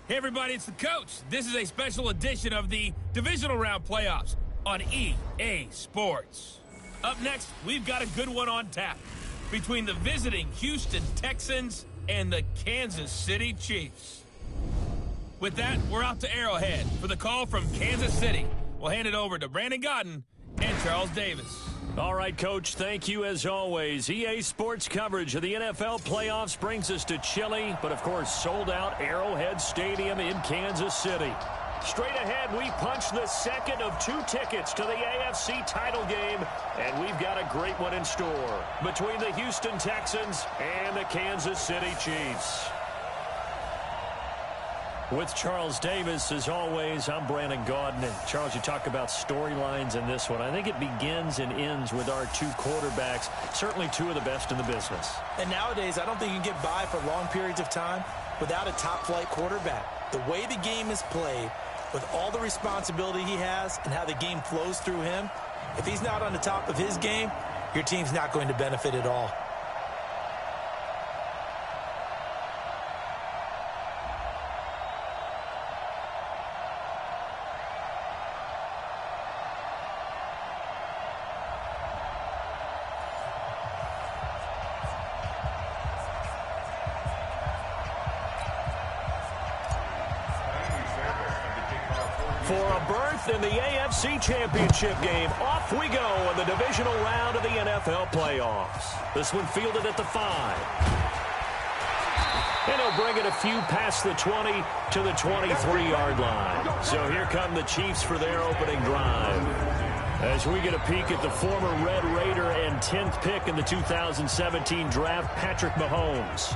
Hey everybody, it's the coach. This is a special edition of the divisional round playoffs on EA Sports. Up next, we've got a good one on tap between the visiting Houston Texans and the Kansas City Chiefs. With that, we're out to Arrowhead for the call from Kansas City. We'll hand it over to Brandon Godden and Charles Davis. All right, Coach, thank you as always. EA Sports coverage of the NFL playoffs brings us to chilly, but of course sold-out Arrowhead Stadium in Kansas City. Straight ahead, we punch the second of 2 tickets to the AFC title game, and we've got a great one in store between the Houston Texans and the Kansas City Chiefs. With Charles Davis, as always, I'm Brandon Gaudin. And Charles, you talk about storylines in this one. I think it begins and ends with our 2 quarterbacks, certainly 2 of the best in the business. And nowadays, I don't think you can get by for long periods of time without a top-flight quarterback. The way the game is played, with all the responsibility he has and how the game flows through him, if he's not on the top of his game, your team's not going to benefit at all. For a berth in the AFC Championship game, off we go in the divisional round of the NFL playoffs. This one fielded at the 5. And he'll bring it a few past the 20 to the 23-yard line. So here come the Chiefs for their opening drive. As we get a peek at the former Red Raider and 10th pick in the 2017 draft, Patrick Mahomes.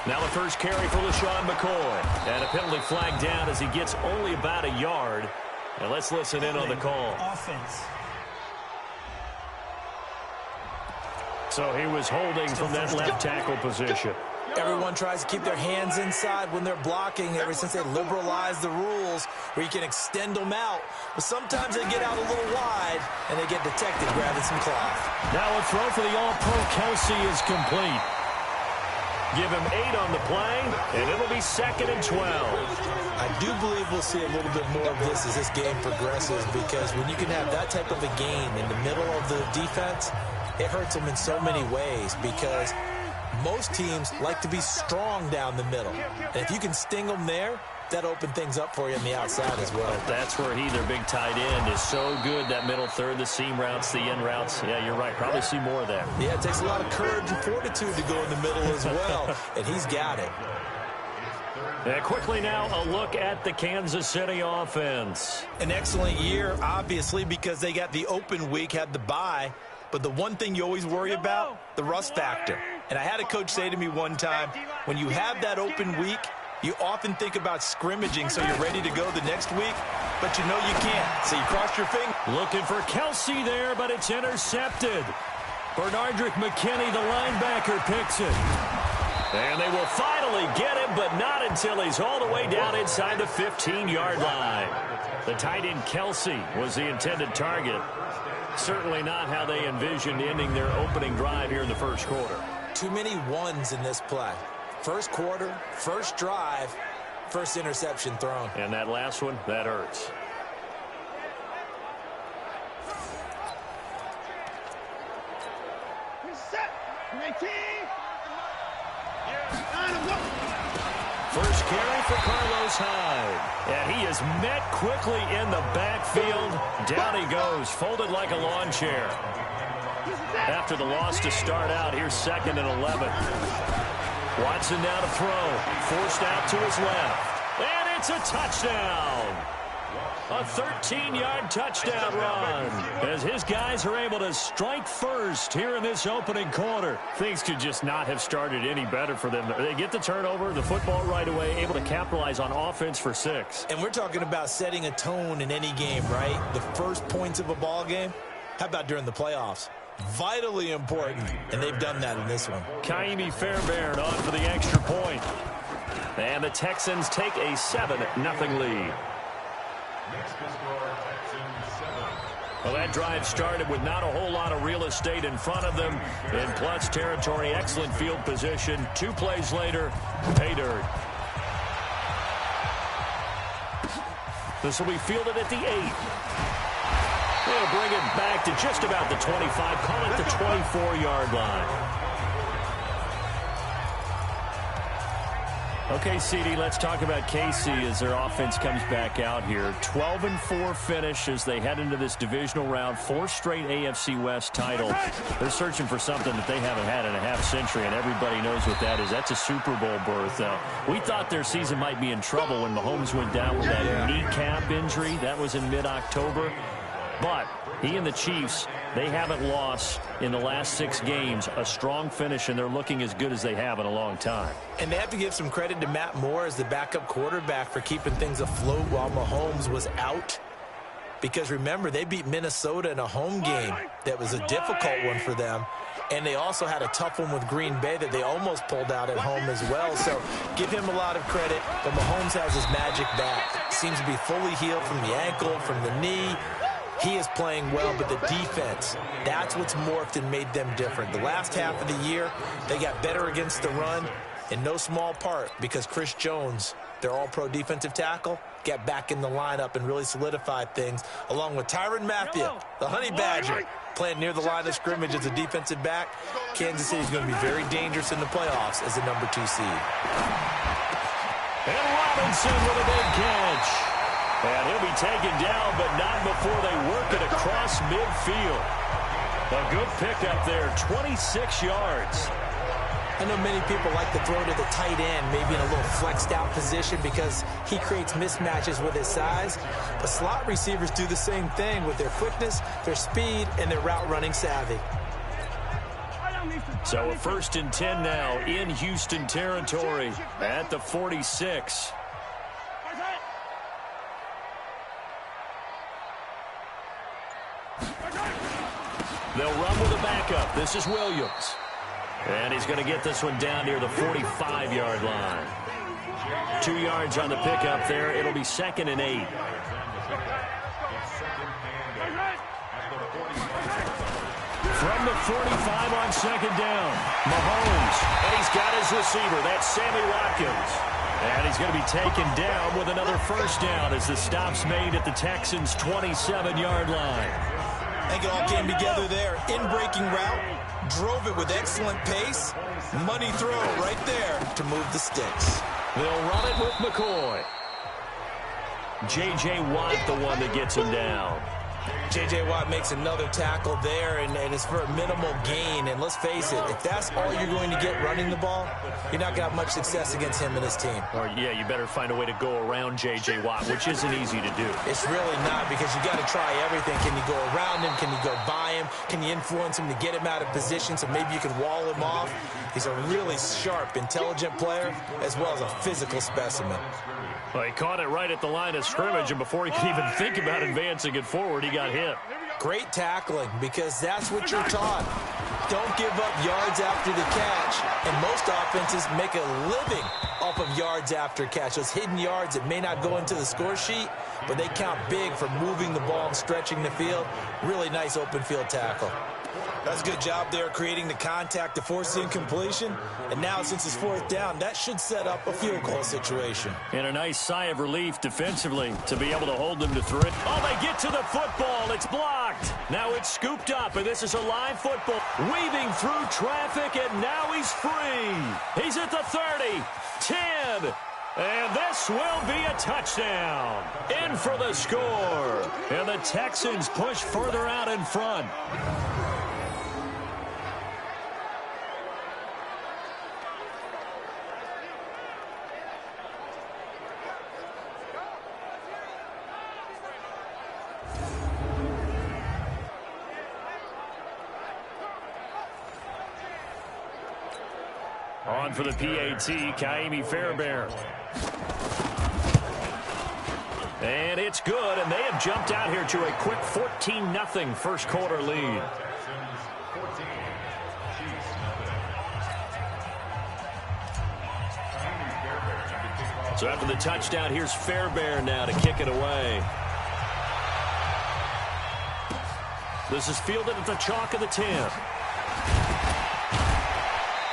Now the first carry for LaShawn McCoy. And a penalty flag down as he gets only about a yard. And let's listen in on the call. Offense. So he was holding from that left tackle position. Everyone tries to keep their hands inside when they're blocking ever since they liberalized the rules where you can extend them out. But sometimes they get out a little wide and they get detected grabbing some cloth. Now a throw for the All-Pro Kelsey is complete. Give him 8 on the play, and it'll be 2nd and 12. I do believe we'll see a little bit more of this as this game progresses, because when you can have that type of a game in the middle of the defense, it hurts them in so many ways, because most teams like to be strong down the middle. And if you can sting them there, that opens things up for you on the outside as well. That's where their big tight end, is so good. That middle third, the seam routes, the in routes. Yeah, you're right. Probably see more of that. Yeah, it takes a lot of courage and fortitude to go in the middle as well, and he's got it. And quickly now, a look at the Kansas City offense. An excellent year, obviously, because they got the open week, had the bye. But the one thing you always worry about, the rust factor. And I had a coach say to me one time, when you have that open week, you often think about scrimmaging so you're ready to go the next week, but you know you can't. So you cross your fingers. Looking for Kelsey there, but it's intercepted. Bernardrick McKinney, the linebacker, picks it. And they will finally get him, but not until he's all the way down inside the 15-yard line. The tight end Kelsey was the intended target. Certainly not how they envisioned ending their opening drive here in the first quarter. Too many ones in this play. First quarter, first drive, first interception thrown. And that last one, that hurts. First carry for Carlos Hyde. And he is met quickly in the backfield. Down he goes, folded like a lawn chair. After the loss to start out, here's 2nd and 11. Watson now to throw. Forced out to his left. And it's a touchdown. A 13-yard touchdown run as his guys are able to strike first here in this opening quarter. Things could just not have started any better for them. They get the turnover, the football right away, able to capitalize on offense for 6. And we're talking about setting a tone in any game, right? The first points of a ball game. How about during the playoffs? Vitally important, and they've done that in this one. Kaimi Fairbairn on for the extra point. And the Texans take a 7-0 lead. Well, that drive started with not a whole lot of real estate in front of them. In plus territory, excellent field position. 2 plays later, pay dirt. This will be fielded at the 8. They'll bring it back to just about the 25. Call it the 24-yard line. Okay, CD, let's talk about KC as their offense comes back out here. 12-4 finish as they head into this divisional round. 4 straight AFC West title. They're searching for something that they haven't had in a half century, and everybody knows what that is. That's a Super Bowl berth. We thought their season might be in trouble when Mahomes went down with that kneecap injury. That was in mid-October. But he and the Chiefs, they haven't lost in the last 6 games. A strong finish, and they're looking as good as they have in a long time. And they have to give some credit to Matt Moore as the backup quarterback for keeping things afloat while Mahomes was out. Because remember, they beat Minnesota in a home game that was a difficult one for them. And they also had a tough one with Green Bay that they almost pulled out at home as well. So give him a lot of credit. But Mahomes has his magic back. Seems to be fully healed from the ankle, from the knee. He is playing well, but the defense, that's what's morphed and made them different. The last half of the year, they got better against the run, in no small part because Chris Jones, their all-pro defensive tackle, got back in the lineup and really solidified things, along with Tyrann Mathieu, the Honey Badger, playing near the line of scrimmage as a defensive back. Kansas City is going to be very dangerous in the playoffs as a number 2 seed. And Robinson with a big catch. And he'll be taken down, but not before they work it across midfield. A good pickup there, 26 yards. I know many people like to throw to the tight end, maybe in a little flexed out position because he creates mismatches with his size. But slot receivers do the same thing with their quickness, their speed, and their route running savvy. So a 1st and 10 now in Houston territory at the 46. They'll run with a backup. This is Williams. And he's going to get this one down near the 45-yard line. 2 yards on the pickup there. It'll be 2nd and 8. From the 45 on 2nd down, Mahomes. And he's got his receiver. That's Sammy Watkins. And he's going to be taken down with another 1st down as the stop's made at the Texans' 27-yard line. I think it all came together there. In-breaking route, drove it with excellent pace. Money throw right there to move the sticks. They'll run it with McCoy. J.J. Watt, the one that gets him down. J.J. Watt makes another tackle there, and it's for a minimal gain. And let's face it, if that's all you're going to get running the ball, you're not going to have much success against him and his team. Or, yeah, you better find a way to go around J.J. Watt, which isn't easy to do. It's really not, because you got to try everything. Can you go around him? Can you go by him? Can you influence him to get him out of position so maybe you can wall him off? He's a really sharp, intelligent player, as well as a physical specimen. Well, he caught it right at the line of scrimmage, and before he could even think about advancing it forward, he got hit. Great tackling, because that's what you're taught. Don't give up yards after the catch. And most offenses make a living off of yards after catch. Those hidden yards that may not go into the score sheet, but they count big for moving the ball and stretching the field. Really nice open field tackle. That's a good job there creating the contact to force the incompletion. And now, since it's 4th down, that should set up a field goal situation. And a nice sigh of relief defensively to be able to hold them to 3. Oh, they get to the football. It's blocked. Now it's scooped up, and this is a live football. Weaving through traffic, and now he's free. He's at the 30, 10. And this will be a touchdown. In for the score. And the Texans push further out in front. On for the PAT, Kaimi Fairbairn. And it's good, and they have jumped out here to a quick 14-0 first quarter lead. So after the touchdown, here's Fairbairn now to kick it away. This is fielded at the chalk of the 10.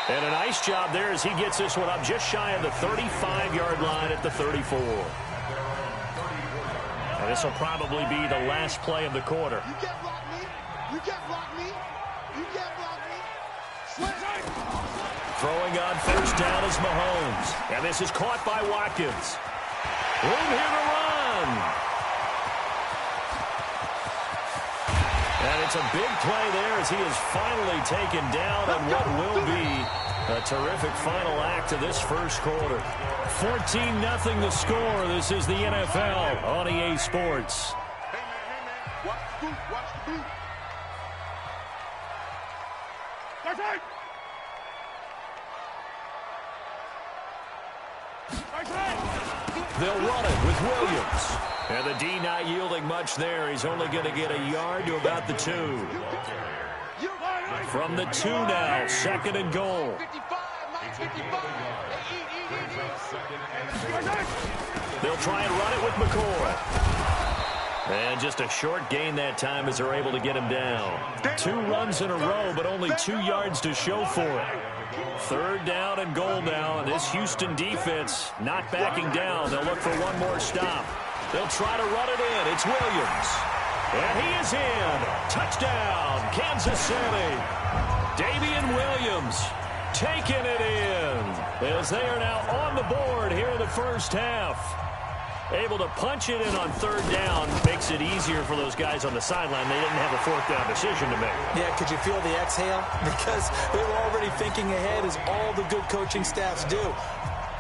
And a nice job there as he gets this one up just shy of the 35-yard line at the 34. And this will probably be the last play of the quarter. You can't block me. You can't block me. You can't block me. Throwing on first down is Mahomes. And this is caught by Watkins. Room here to run. And it's a big play there as he is finally taken down on what will be a terrific final act of this first quarter. 14-0 the score. This is the NFL on EA Sports. Hey, man. Watch the boot. Watch the boot. That's right. They'll run it with Williams. And the D not yielding much there. He's only going to get a yard to about the 2. From the 2 now, 2nd and goal. They'll try and run it with McCoy. And just a short gain that time as they're able to get him down. 2 runs in a row, but only 2 yards to show for it. 3rd down and goal now, and this Houston defense not backing down. They'll look for one more stop. They'll try to run it in. It's Williams. And he is in. Touchdown, Kansas City. Damian Williams taking it in as they are now on the board here in the first half. Able to punch it in on 3rd down. Makes it easier for those guys on the sideline. They didn't have a 4th down decision to make. Yeah, could you feel the exhale? Because they were already thinking ahead, as all the good coaching staffs do.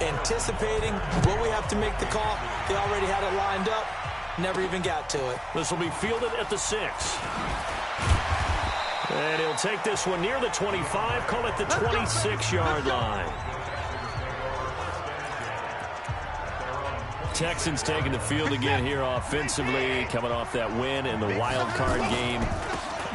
Anticipating what we have to make the call. They already had it lined up. Never even got to it. This will be fielded at the 6. And he'll take this one near the 25. Call it the 26-yard line. Texans taking the field again here offensively, coming off that win in the wild card game.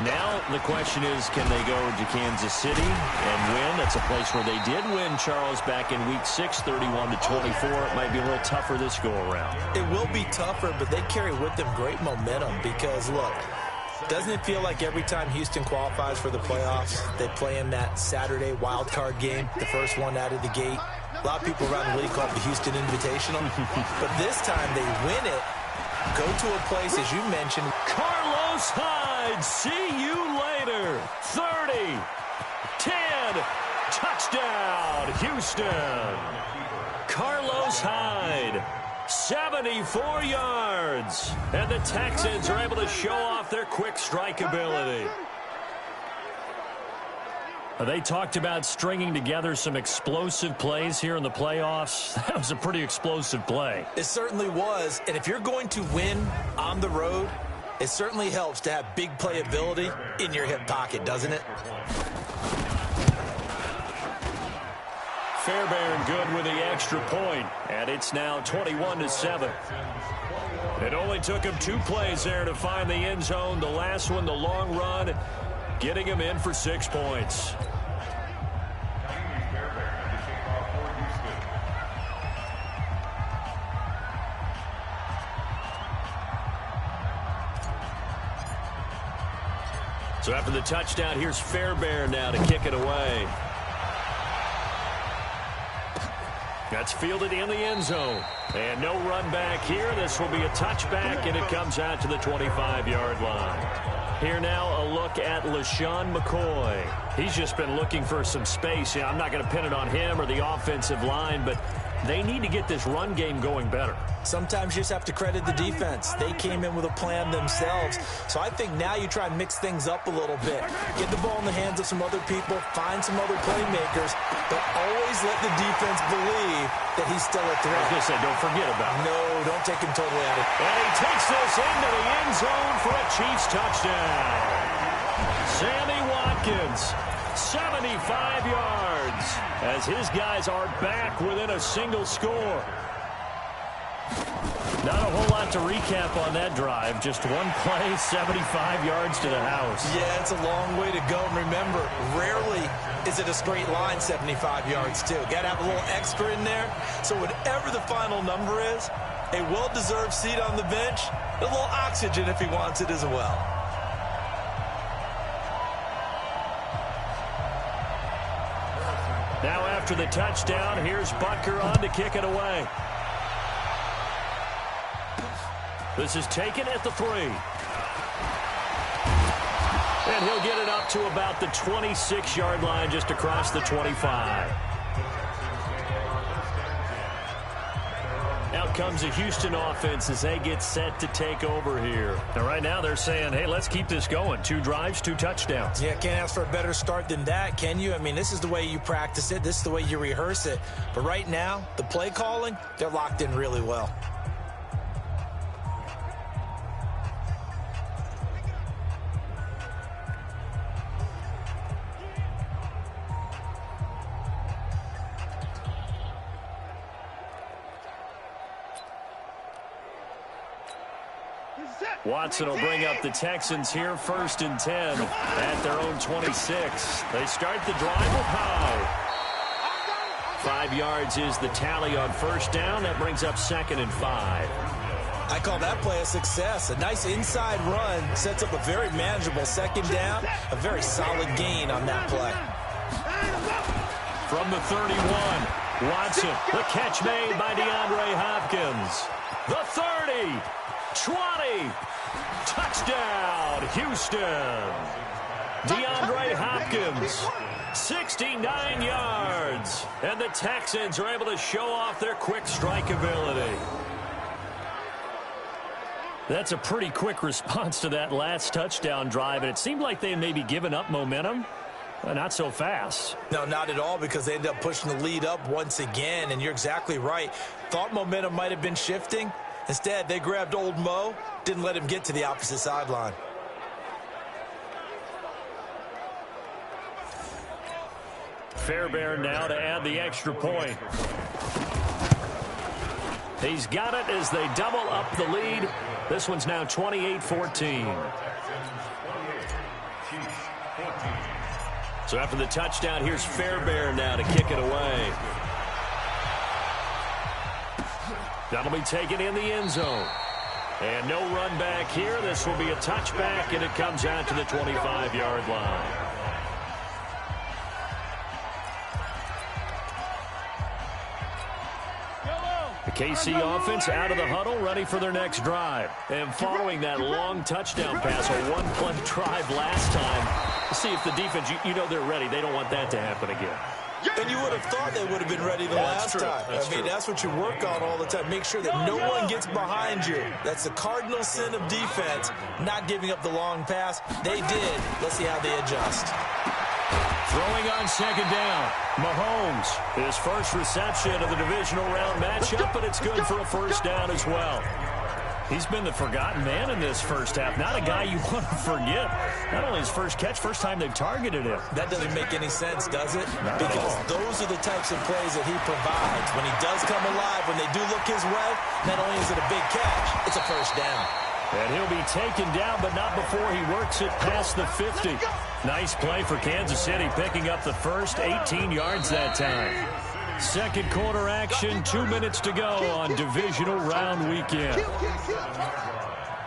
Now the question is, can they go to Kansas City and win? That's a place where they did win, Charles, back in Week 6, 31-24. It might be a little tougher this go-around. It will be tougher, but they carry with them great momentum because, look, doesn't it feel like every time Houston qualifies for the playoffs, they play in that Saturday wild card game, the first one out of the gate? A lot of people around the league call it the Houston Invitational. But this time they win it, go to a place, as you mentioned. Carlos Hyde, see you later. 30, 10, touchdown, Houston. Carlos Hyde, 74 yards. And the Texans are able to show off their quick strike ability. They talked about stringing together some explosive plays here in the playoffs. That was a pretty explosive play. It certainly was. And if you're going to win on the road, it certainly helps to have big playability in your hip pocket, doesn't it? Fairbairn good with the extra point, and it's now 21-7. It only took him 2 plays there to find the end zone. The last one, the long run, getting him in for 6 points. So after the touchdown, here's Fairbairn now to kick it away. That's fielded in the end zone. And no run back here. This will be a touchback, and it comes out to the 25-yard line. Here now, a look at LaShawn McCoy. He's just been looking for some space. I'm not going to pin it on him or the offensive line, but they need to get this run game going better. Sometimes you just have to credit the defense. They came in with a plan themselves. So I think now you try and mix things up a little bit. Get the ball in the hands of some other people, find some other playmakers, but always let the defense believe that he's still a threat. I was going to say, don't forget about it. No, don't take him totally out of it. And he takes this into the end zone for a Chiefs touchdown. Sammy Watkins, 75 yards, as his guys are back within a single score. Not a whole lot to recap on that drive. Just one play, 75 yards to the house. Yeah, it's a long way to go. And remember, rarely is it a straight line 75 yards, too. Got to have a little extra in there. So whatever the final number is, a well-deserved seat on the bench, a little oxygen if he wants it as well. Now after the touchdown, here's Butker on to kick it away. This is taken at the 3. And he'll get it up to about the 26-yard line, just across the 25. Out comes the Houston offense as they get set to take over here. And right now they're saying, hey, let's keep this going. 2 drives, 2 touchdowns. Yeah, can't ask for a better start than that, can you? I mean, this is the way you practice it. This is the way you rehearse it. But right now, the play calling, they're locked in really well. Watson will bring up the Texans here, 1st and 10 at their own 26. They start the drive with Howe. 5 yards is the tally on 1st down. That brings up 2nd and 5. I call that play a success. A nice inside run sets up a very manageable 2nd down. A very solid gain on that play. From the 31, Watson, the catch made by DeAndre Hopkins. The 30, 20, touchdown, Houston. DeAndre Hopkins, 69 yards. And the Texans are able to show off their quick strike ability. That's a pretty quick response to that last touchdown drive, and it seemed like they had maybe given up momentum. Not so fast. No, not at all, because they ended up pushing the lead up once again, and you're exactly right. Thought momentum might have been shifting. Instead, they grabbed old Mo, didn't let him get to the opposite sideline. Fairbairn now to add the extra point. He's got it as they double up the lead. This one's now 28-14. So after the touchdown, here's Fairbairn now to kick it away. That'll be taken in the end zone. And no run back here. This will be a touchback, and it comes out to the 25-yard line. The KC offense out of the huddle, ready for their next drive. And following that long touchdown pass, a one-play drive last time, see if the defense, you know they're ready. They don't want that to happen again. And you would have thought they would have been ready the last time. That's what you work on all the time. Make sure that no one gets behind you. That's the cardinal sin of defense, not giving up the long pass. They did. Let's see how they adjust. Throwing on 2nd down, Mahomes. His first reception of the divisional round matchup, but it's good for a 1st down as well. He's been the forgotten man in this first half. Not a guy you want to forget. Not only his first catch, first time they've targeted him. That doesn't make any sense, does it? Because those are the types of plays that he provides. When he does come alive, when they do look his way, not only is it a big catch, it's a 1st down. And he'll be taken down, but not before he works it past the 50. Nice play for Kansas City, picking up the first, 18 yards that time. 2nd quarter action, 2 minutes to go on divisional round weekend.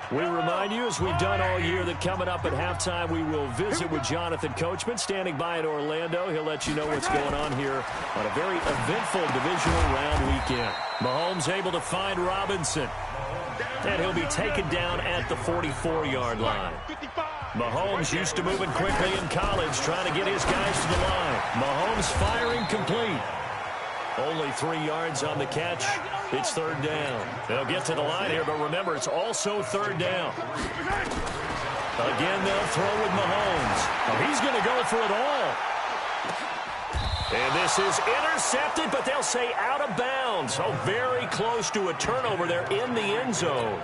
We remind you, as we've done all year, that coming up at halftime, we will visit with Jonathan Coachman, standing by in Orlando. He'll let you know what's going on here on a very eventful divisional round weekend. Mahomes able to find Robinson. And he'll be taken down at the 44-yard line. Mahomes used to moving quickly in college, trying to get his guys to the line. Mahomes firing complete. Only 3 yards on the catch. It's 3rd down. They'll get to the line here, but remember, it's also 3rd down. Again, they'll throw with Mahomes. Oh, he's going to go for it all. And this is intercepted, but they'll say out of bounds. So very close to a turnover there in the end zone.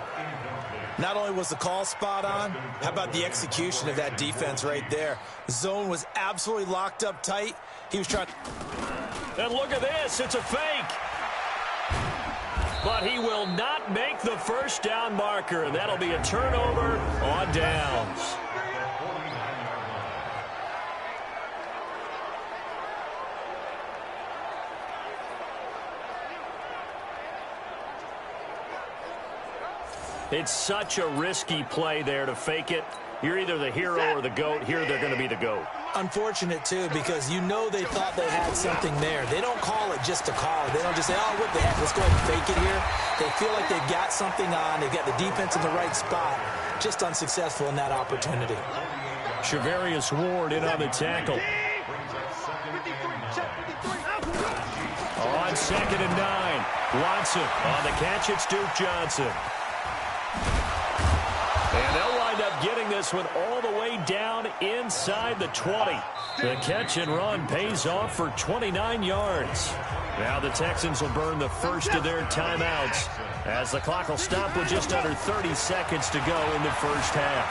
Not only was the call spot on, how about the execution of that defense right there? The zone was absolutely locked up tight. He was trying. And look at this. It's a fake. but he will not make the first down marker, and that'll be a turnover on downs. It's such a risky play there to fake it. You're either the hero or the GOAT. Here they're going to be the GOAT. Unfortunate, too, because you know they thought they had something there. They don't call it just to call it. They don't just say, oh, what the heck, let's go ahead and fake it here. They feel like they've got something on. They've got the defense in the right spot. Just unsuccessful in that opportunity. Shavarius Ward in on the tackle. On 2nd and 9. Watson on the catch. It's Duke Johnson. And they'll wind up getting this one all the way down inside the 20. The catch and run pays off for 29 yards. Now the Texans will burn the first of their timeouts as the clock will stop with just under 30 seconds to go in the first half.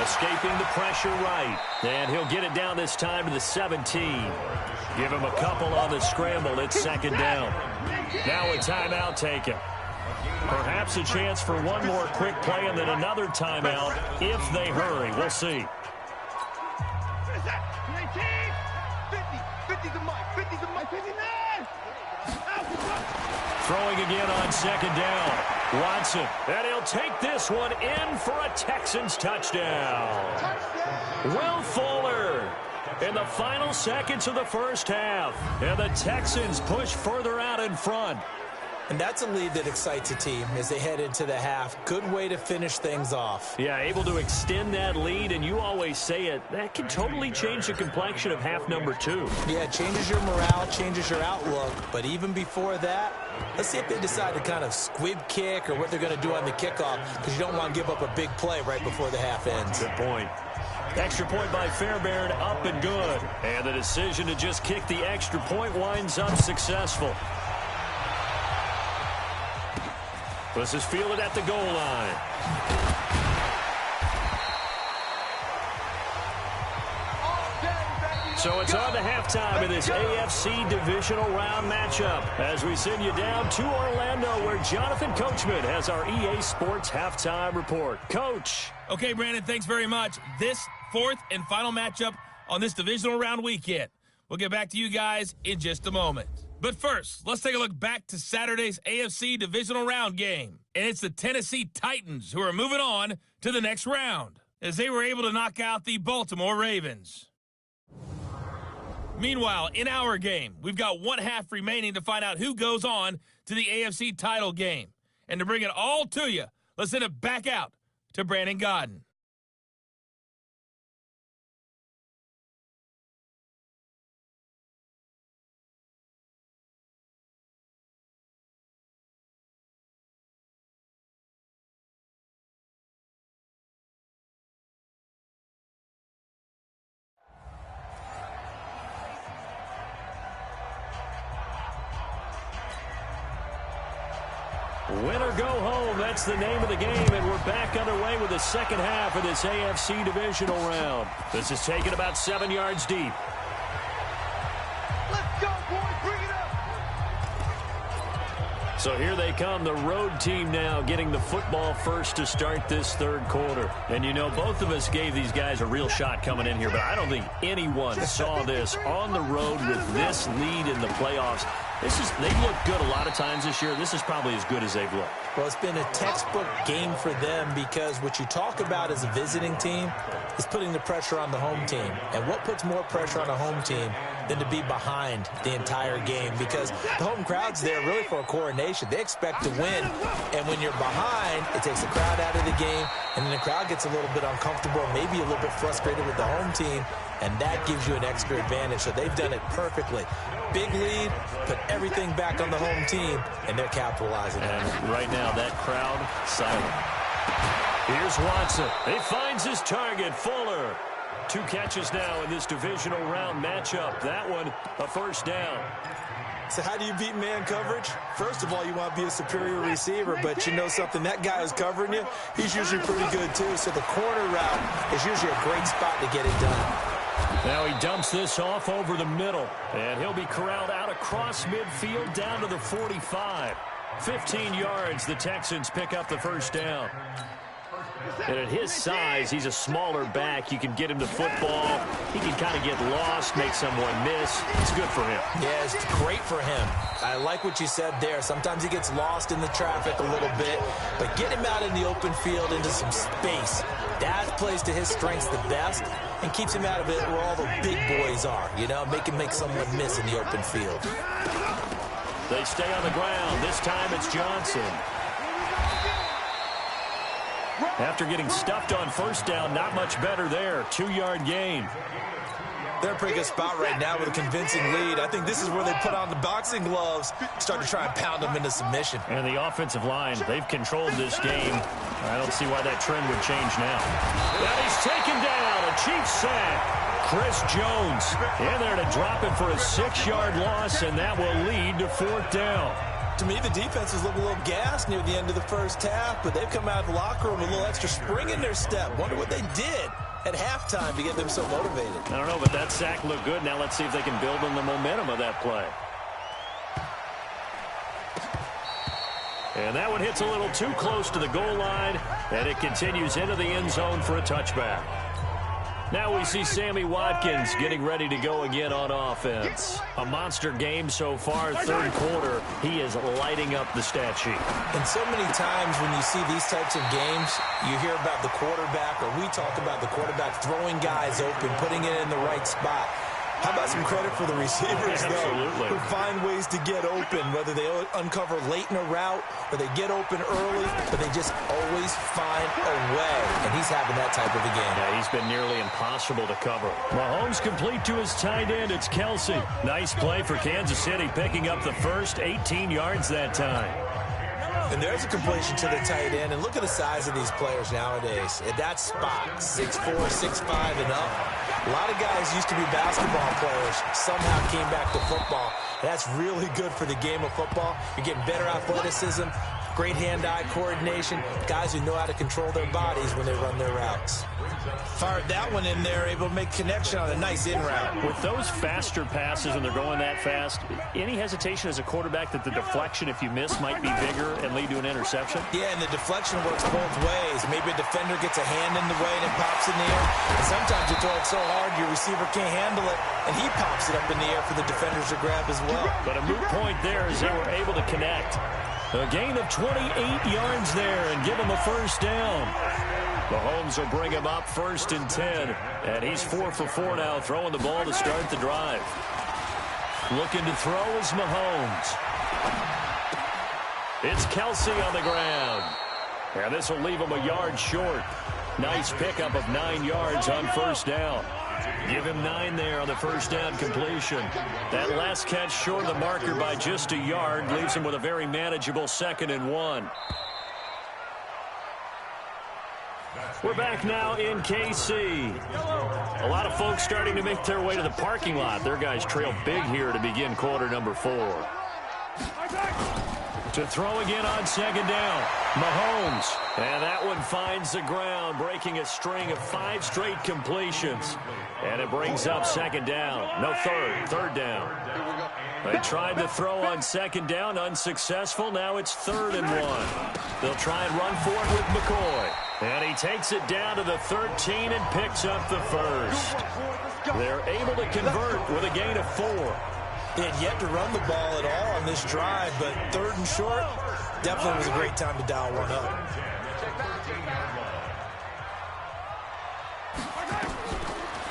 Escaping the pressure right. And he'll get it down this time to the 17. Give him a couple on the scramble. It's 2nd down. Now a timeout taken. Perhaps a chance for one more quick play and then another timeout if they hurry. We'll see. Throwing again on 2nd down. Watson. And he'll take this one in for a Texans touchdown. Will Fuller in the final seconds of the first half. And the Texans push further out in front. And that's a lead that excites a team as they head into the half. Good way to finish things off. Yeah, able to extend that lead, and you always say it, that can totally change the complexion of half number 2. Yeah, it changes your morale, changes your outlook. But even before that, let's see if they decide to kind of squib kick or what they're going to do on the kickoff, because you don't want to give up a big play right before the half ends. Good point. Extra point by Fairbairn, up and good. And the decision to just kick the extra point winds up successful. This is fielded at the goal line. So it's on to halftime in this AFC divisional round matchup as we send you down to Orlando where Jonathan Coachman has our EA Sports halftime report. Coach. Okay, Brandon, thanks very much. This 4th and final matchup on this divisional round weekend. We'll get back to you guys in just a moment. But first, let's take a look back to Saturday's AFC divisional round game. And it's the Tennessee Titans who are moving on to the next round as they were able to knock out the Baltimore Ravens. Meanwhile, in our game, we've got one half remaining to find out who goes on to the AFC title game. And to bring it all to you, let's send it back out to Brandon Godden. Win or go home, that's the name of the game, and we're back underway with the second half of this AFC divisional round. This is taken about 7 yards deep. Let's go, boys. Bring it up. So here they come, the road team now getting the football first to start this third quarter. And you know, both of us gave these guys a real shot coming in here, but I don't think anyone saw this on the road with this lead in the playoffs. They've looked good a lot of times this year. This is probably as good as they've looked. Well, it's been a textbook game for them because what you talk about as a visiting team is putting the pressure on the home team. And what puts more pressure on a home team than to be behind the entire game? Because the home crowd's there really for a coronation. They expect to win. And when you're behind, it takes the crowd out of the game. And then the crowd gets a little bit uncomfortable, maybe a little bit frustrated with the home team. And that gives you an extra advantage. So they've done it perfectly. Big lead, put everything back on the home team, and they're capitalizing on it. And right now, that crowd, silent. Here's Watson. He finds his target, Fuller. 2 catches now in this divisional round matchup. That one, a first down. So how do you beat man coverage? First of all, you want to be a superior receiver, but you know something, that guy who's covering you, he's usually pretty good too. So the corner route is usually a great spot to get it done. Now he dumps this off over the middle, and he'll be corralled out across midfield down to the 45. 15 yards, the Texans pick up the first down. And at his size, he's a smaller back. You can get him the football. He can kind of get lost, make someone miss. It's good for him. Yeah, it's great for him. I like what you said there. Sometimes he gets lost in the traffic a little bit, but get him out in the open field into some space. That plays to his strengths the best and keeps him out of it where all the big boys are, you know, make someone miss in the open field. They stay on the ground. This time it's Johnson. After getting stuffed on first down, not much better there. 2-yard gain. They're in a pretty good spot right now with a convincing lead. I think this is where they put on the boxing gloves, start to try and pound them into submission. And the offensive line, they've controlled this game. I don't see why that trend would change now. And he's taken down. A Chiefs sack. Chris Jones in there to drop him for a 6-yard loss, and that will lead to 4th down. To me, the defense was looking a little gassed near the end of the first half, but they've come out of the locker room with a little extra spring in their step. Wonder what they did at halftime to get them so motivated. I don't know, but that sack looked good. Now let's see if they can build on the momentum of that play. And that one hits a little too close to the goal line, and it continues into the end zone for a touchback. Now we see Sammy Watkins getting ready to go again on offense. A monster game so far, third quarter. He is lighting up the stat sheet. And so many times when you see these types of games, you hear about the quarterback, or we talk about the quarterback throwing guys open, putting it in the right spot. How about some credit for the receivers, though, who find ways to get open, whether they uncover late in a route or they get open early, but they just always find a way. And he's having that type of a game. Yeah, he's been nearly impossible to cover. Mahomes complete to his tight end. It's Kelsey. Nice play for Kansas City, picking up the first, 18 yards that time. And there's a completion to the tight end. And look at the size of these players nowadays. At that spot, 6'4", 6'5", and up. A lot of guys used to be basketball players, somehow came back to football. That's really good for the game of football. You're getting better athleticism, great hand-eye coordination, guys who know how to control their bodies when they run their routes. Fired that one in there, able to make connection on a nice in route. With those faster passes when they're going that fast, any hesitation as a quarterback that the deflection, if you miss, might be bigger and lead to an interception? Yeah, and the deflection works both ways. Maybe a defender gets a hand in the way and it pops in the air. And sometimes you throw it so hard your receiver can't handle it, and he pops it up in the air for the defenders to grab as well. But a moot point there as they were able to connect. A gain of 28 yards there and give him a first down. Mahomes will bring him up 1st and 10. And he's 4 for 4 now, throwing the ball to start the drive. Looking to throw is Mahomes. It's Kelsey on the ground. And this will leave him a yard short. Nice pickup of 9 yards on first down. Give him 9 there on the first down completion. That last catch short of the marker by just a yard leaves him with a very manageable 2nd and 1. We're back now in KC. A lot of folks starting to make their way to the parking lot. Their guys trail big here to begin quarter number 4. To throw again on 2nd down. Mahomes. And that one finds the ground, breaking a string of 5 straight completions. And it brings up 2nd down. No, third down. They tried to throw on 2nd down, unsuccessful. Now it's 3rd and 1. They'll try and run for it with McCoy. And he takes it down to the 13 and picks up the first. They're able to convert with a gain of 4. They had yet to run the ball at all on this drive, but 3rd and short definitely was a great time to dial one up.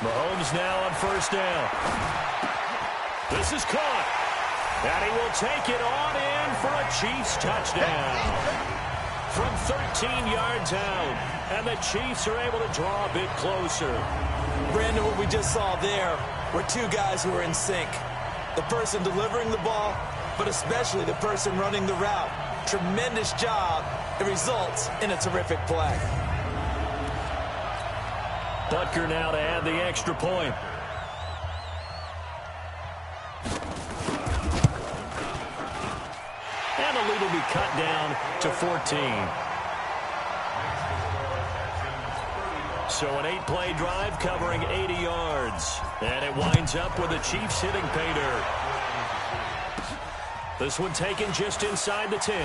Mahomes now on first down. This is caught. And he will take it on in for a Chiefs touchdown. From 13 yards out. And the Chiefs are able to draw a bit closer. Brandon, what we just saw there were 2 guys who were in sync. The person delivering the ball, but especially the person running the route. Tremendous job. It results in a terrific play. Butker now to add the extra point. And the lead will be cut down to 14. So an 8-play drive covering 80 yards. And it winds up with the Chiefs hitting pay dirt. This one taken just inside the 10.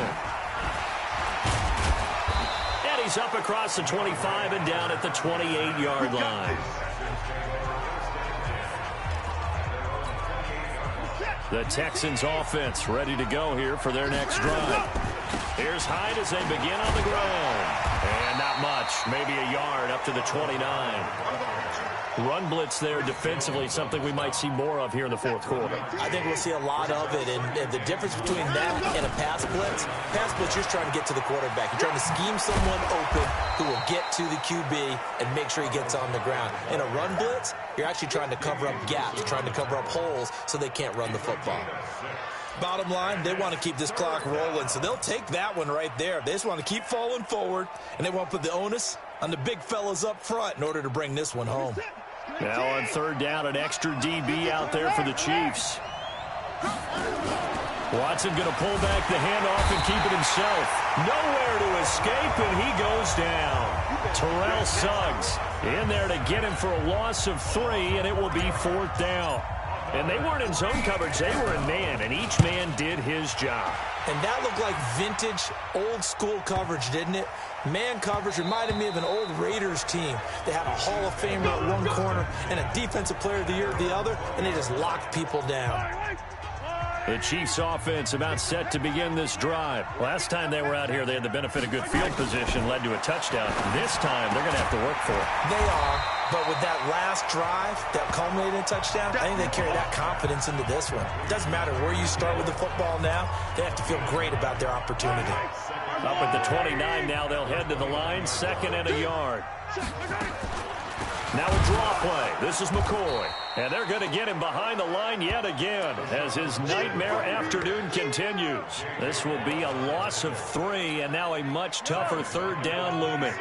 And he's up across the 25 and down at the 28-yard line. The Texans offense ready to go here for their next drive. Here's Hyde as they begin on the ground. And not much, maybe a yard up to the 29. Run blitz there defensively, something we might see more of here in the fourth quarter. I think we'll see a lot of it, and the difference between that and a pass blitz, you're just trying to get to the quarterback. You're trying to scheme someone open who will get to the QB and make sure he gets on the ground. In a run blitz, you're actually trying to cover up gaps, trying to cover up holes so they can't run the football. Bottom line, they want to keep this clock rolling, so they'll take that one right there. They just want to keep falling forward, and they want to put the onus on the big fellas up front in order to bring this one home. Now on third down, an extra DB out there for the Chiefs. Watson going to pull back the handoff and keep it himself. Nowhere to escape, and he goes down. Terrell Suggs in there to get him for a loss of 3, and it will be fourth down. And they weren't in zone coverage. They were in man, and each man did his job. And that looked like vintage, old-school coverage, didn't it? Man coverage reminded me of an old Raiders team. They had a Hall of Famer at one corner and a Defensive Player of the Year at the other, and they just locked people down. The Chiefs offense about set to begin this drive. Last time they were out here, they had the benefit of good field position, led to a touchdown. This time, they're going to have to work for it. They are, but with that last drive that culminated in a touchdown, I think they carry that confidence into this one. It doesn't matter where you start with the football now. They have to feel great about their opportunity. Up at the 29 now, they'll head to the line, 2nd and a yard. Now a draw play. This is McCoy. And they're going to get him behind the line yet again as his nightmare afternoon continues. This will be a loss of 3 and now a much tougher third down looming.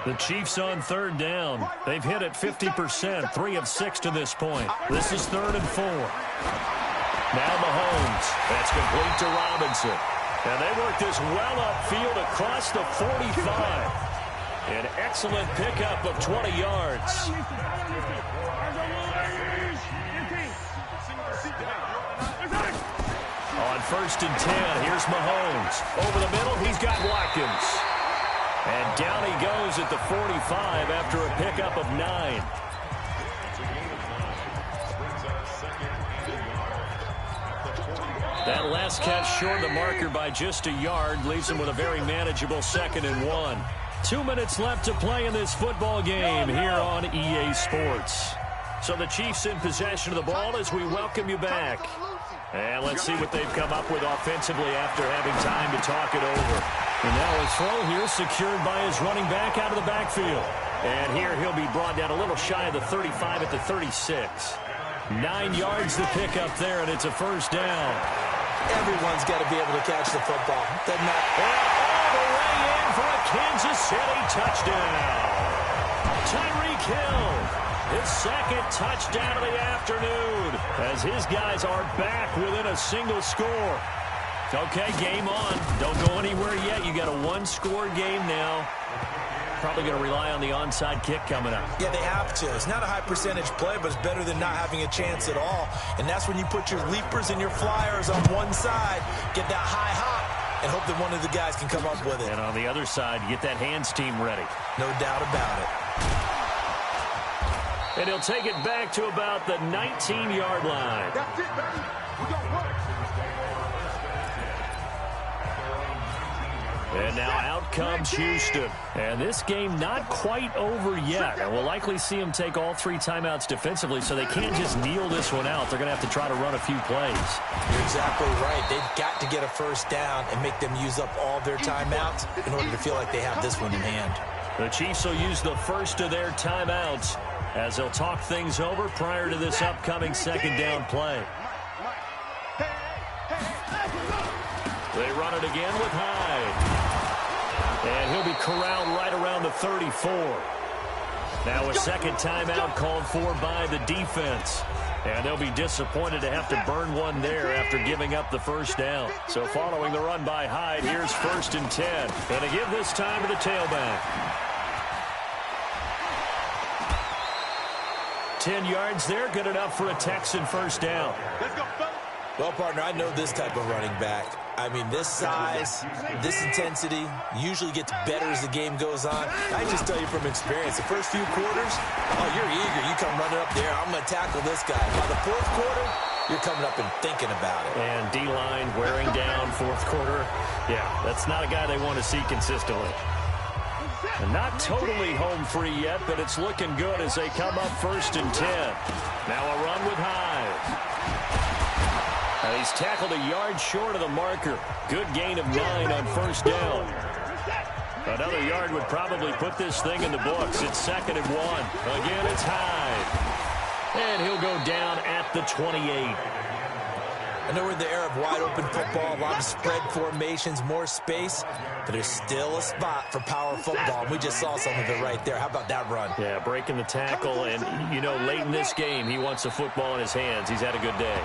The Chiefs on third down. They've hit it 50%, 3 of 6 to this point. This is 3rd and 4. Now Mahomes. That's complete to Robinson. And they work this well upfield across the 45. An excellent pickup of 20 yards. On 1st and 10, here's Mahomes. Over the middle, he's got Watkins. And down he goes at the 45 after a pickup of 9. That last catch short of the marker by just a yard leaves him with a very manageable 2nd and 1. 2 minutes left to play in this football game here on EA Sports. So the Chiefs in possession of the ball as we welcome you back. And let's see what they've come up with offensively after having time to talk it over. And now a throw here secured by his running back out of the backfield. And here he'll be brought down a little shy of the 35 at the 36. 9 yards to pick up there, and it's a first down. Everyone's got to be able to catch the football. Doesn't matter. All the way in for a Kansas City touchdown. Tyreek Hill, his 2nd touchdown of the afternoon, as his guys are back within a single score. Okay, game on. Don't go anywhere yet. You got a 1-score game now. Probably going to rely on the onside kick coming up. Yeah, they have to. It's not a high percentage play, but it's better than not having a chance at all. And that's when you put your leapers and your flyers on one side, get that high hop, and hope that one of the guys can come up with it. And on the other side, get that hands team ready. No doubt about it. And he'll take it back to about the 19-yard line. That's it, baby. We gonna work. And now out comes Houston. And this game not quite over yet. And we'll likely see them take all 3 timeouts defensively, so they can't just kneel this one out. They're going to have to try to run a few plays. You're exactly right. They've got to get a first down and make them use up all their timeouts in order to feel like they have this one in hand. The Chiefs will use the first of their timeouts as they'll talk things over prior to this upcoming 2nd down play. They run it again with Hyde. And he'll be corralled right around the 34. Now a 2nd timeout called for by the defense. And they'll be disappointed to have to burn one there after giving up the first down. So following the run by Hyde, here's 1st and 10. And they give this time to the tailback. 10 yards there, good enough for a Texan first down. Let's go, fellas. Well, partner, I know this type of running back. I mean, this size, this intensity usually gets better as the game goes on. I just tell you from experience, the first few quarters, oh, you're eager. You come running up there. I'm going to tackle this guy. By the fourth quarter, you're coming up and thinking about it. And D-line wearing down fourth quarter. Yeah, that's not a guy they want to see consistently. And not totally home free yet, but it's looking good as they come up 1st and 10. Now a run with Hyde. And he's tackled a yard short of the marker. Good gain of 9 on 1st down. Another yard would probably put this thing in the books. It's 2nd and 1. Again, it's Hyde. And he'll go down at the 28. I know we're in the era of wide-open football, a lot of spread formations, more space, but there's still a spot for power football, and we just saw some of it right there. How about that run? Yeah, breaking the tackle, and, you know, late in this game, he wants the football in his hands. He's had a good day.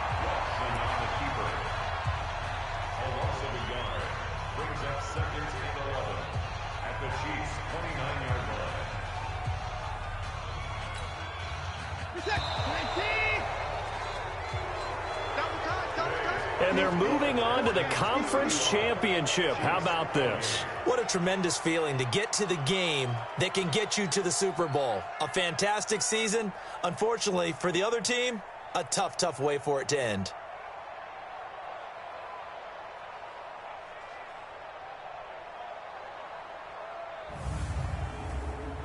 And they're moving on to the conference championship. How about this? What a tremendous feeling to get to the game that can get you to the Super Bowl. A fantastic season. Unfortunately, for the other team, a tough, tough way for it to end.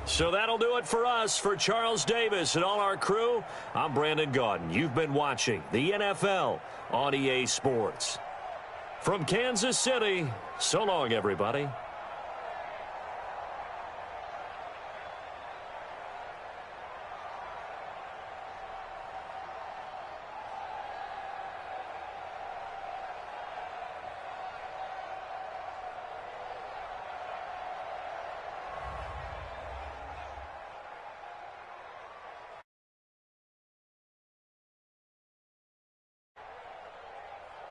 So that'll do it for us. For Charles Davis and all our crew, I'm Brandon Gaudin. You've been watching the NFL on EA Sports. From Kansas City, so long, everybody.